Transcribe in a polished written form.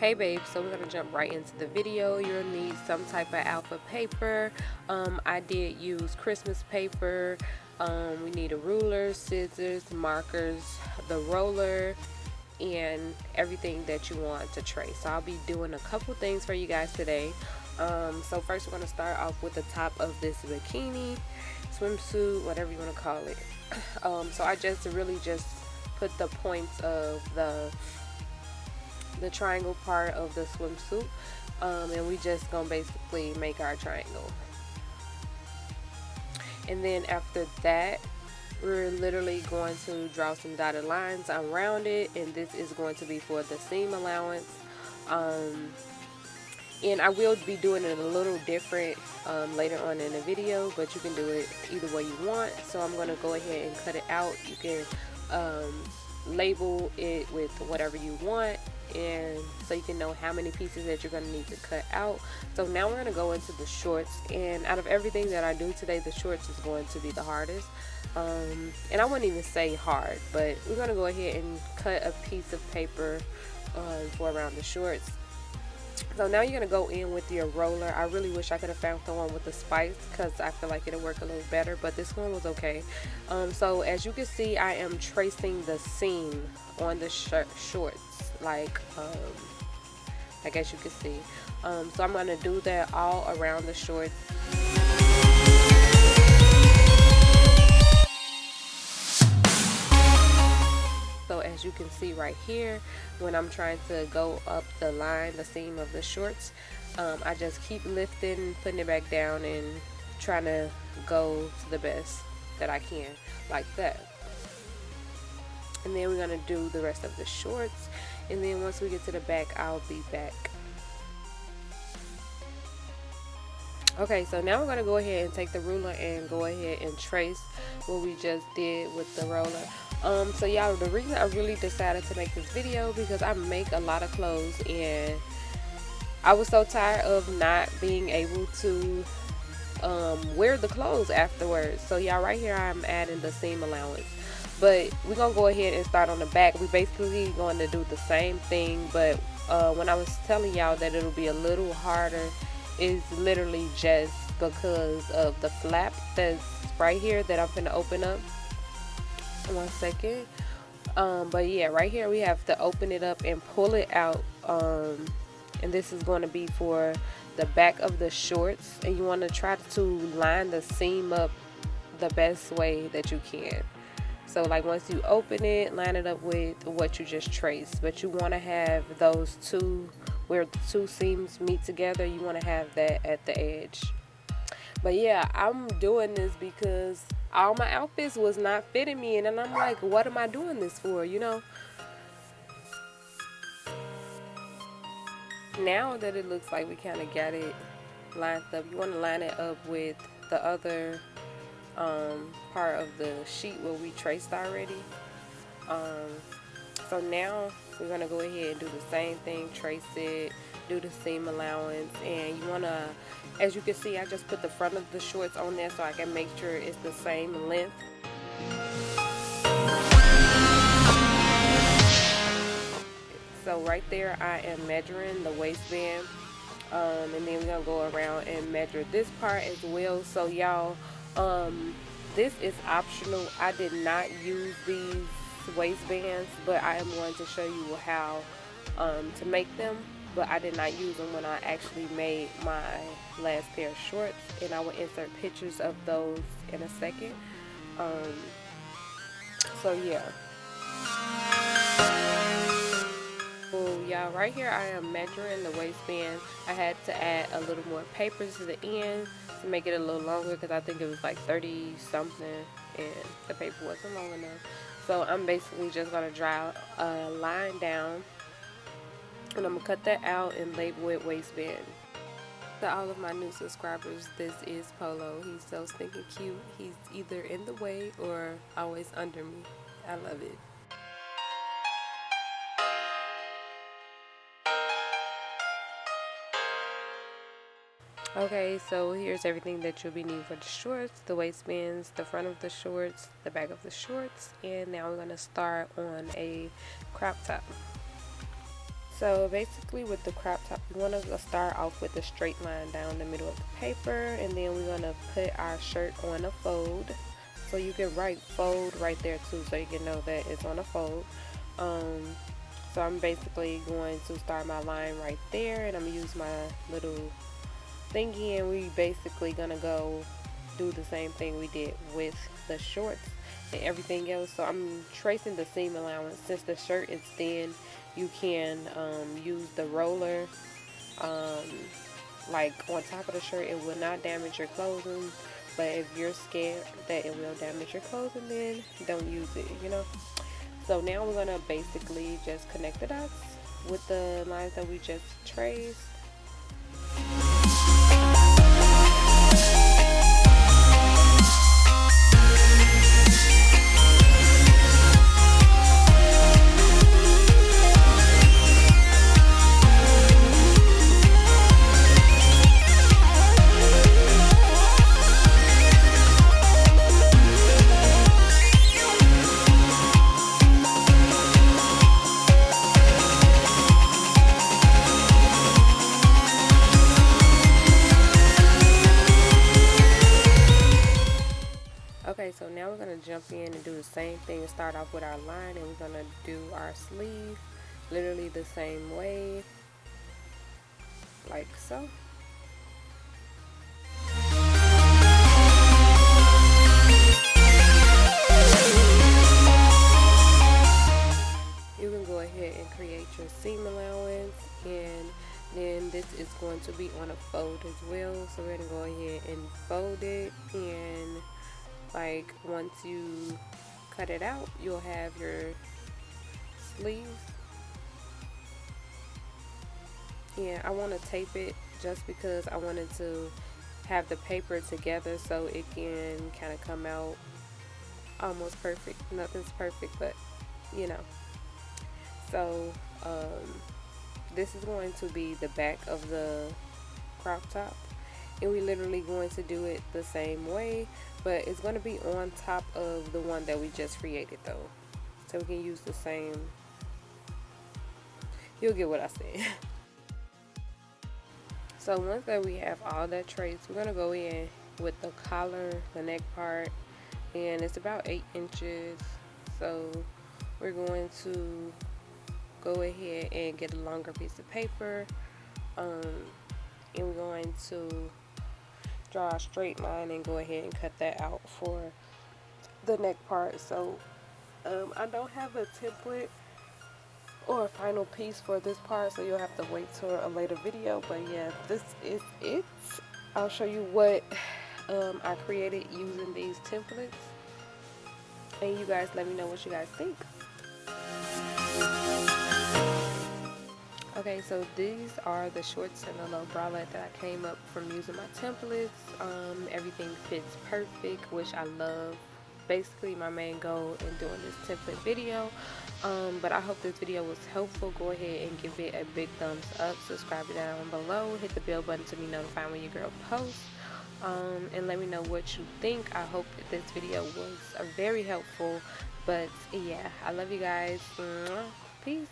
Hey babe, so we're gonna jump right into the video. You'll need some type of alpha paper. I did use Christmas paper. We need a ruler, scissors, markers, the roller, and everything that you want to trace. So I'll be doing a couple things for you guys today. So first we're gonna start off with the top of this bikini, swimsuit, whatever you want to call it. So I just put the points of the triangle part of the swimsuit, and we just gonna basically make our triangle. And then after that, we're literally going to draw some dotted lines around it, and this is going to be for the seam allowance. And I will be doing it a little different later on in the video, but you can do it either way you want. So I'm going to go ahead and cut it out. You can label it with whatever you want, and so you can know how many pieces that you're going to need to cut out. So now we're going to go into the shorts, and out of everything that I do today, the shorts is going to be the hardest. And I wouldn't even say hard, but we're going to go ahead and cut a piece of paper for around the shorts. So now you're going to go in with your roller. I really wish I could have found the one with the spikes, because I feel like it'll work a little better, but this one was okay. So as you can see, I am tracing the seam on the shorts, like I guess you can see. So I'm going to do that all around the shorts. So as you can see right here, when I'm trying to go up the line, the seam of the shorts, I just keep lifting, putting it back down, and trying to go to the best that I can, like that. And then we're going to do the rest of the shorts, and then once we get to the back, I'll be back. Okay, so now we're going to go ahead and take the ruler and go ahead and trace what we just did with the roller. So y'all, the reason I really decided to make this video, because I make a lot of clothes, and I was so tired of not being able to wear the clothes afterwards. So y'all, right here I'm adding the seam allowance, but we're gonna go ahead and start on the back. We basically going to do the same thing, but when I was telling y'all that it'll be a little harder, is literally just because of the flap that's right here that I'm gonna open up. 1 second. But yeah, right here we have to open it up and pull it out, and this is going to be for the back of the shorts, and you want to try to line the seam up the best way that you can. So like once you open it, line it up with what you just traced, but you want to have those two, where the two seams meet together, you want to have that at the edge. But yeah, I'm doing this because all my outfits was not fitting me, and then I'm like, what am I doing this for, you know? Now that it looks like we kind of got it lined up, you want to line it up with the other part of the sheet where we traced already. So now we're going to go ahead and do the same thing, trace it, do the seam allowance, and you want to, as you can see, I just put the front of the shorts on there so I can make sure it's the same length. So right there I am measuring the waistband, and then we're gonna go around and measure this part as well. So y'all, this is optional. I did not use these waistbands, but I am going to show you how to make them. But I did not use them when I actually made my last pair of shorts, and I will insert pictures of those in a second. So yeah. So y'all, right here I am measuring the waistband. I had to add a little more paper to the end to make it a little longer, because I think it was like 30 something and the paper wasn't long enough. So I'm basically just going to draw a line down, and I'm going to cut that out and label it waistband. To all of my new subscribers, this is Polo. He's so stinking cute. He's either in the way or always under me. I love it. Okay, so here's everything that you'll be needing for the shorts: the waistbands, the front of the shorts, the back of the shorts, and now we're going to start on a crop top. So basically with the crop top, we want to start off with a straight line down the middle of the paper, and then we're going to put our shirt on a fold. So you can write fold right there too, so you can know that it's on a fold. So I'm basically going to start my line right there, and I'm going to use my little thingy, and we basically going to go do the same thing we did with the shorts and everything else. So I'm tracing the seam allowance. Since the shirt is thin, you can use the roller like on top of the shirt. It will not damage your clothing, but if you're scared that it will damage your clothing, then don't use it, you know. So now we're gonna basically just connect the dots with the lines that we just traced. Okay, so now we're going to jump in and do the same thing and start off with our line, and we're going to do our sleeve literally the same way, like so. You can go ahead and create your seam allowance, and then this is going to be on a fold as well. So we're going to go ahead and fold it, and like once you cut it out, you'll have your sleeves. Yeah, I want to tape it just because I wanted to have the paper together so it can kind of come out almost perfect. Nothing's perfect, but you know. So this is going to be the back of the crop top, and we're literally going to do it the same way, but it's going to be on top of the one that we just created though, so we can use the same. You'll get what I said. So once that we have all that traced, we're going to go in with the collar, the neck part, and it's about 8 inches. So we're going to go ahead and get a longer piece of paper, and we're going to draw a straight line and go ahead and cut that out for the neck part. So I don't have a template or a final piece for this part, so you'll have to wait till a later video. But yeah, this is it. I'll show you what I created using these templates, and you guys let me know what you guys think. Okay, so these are the shorts and the low bralette that I came up from using my templates. Everything fits perfect, which I love. Basically my main goal in doing this template video. But I hope this video was helpful. Go ahead and give it a big thumbs up. Subscribe down below. Hit the bell button to be notified when your girl posts. And let me know what you think. I hope that this video was very helpful. But yeah, I love you guys. Peace.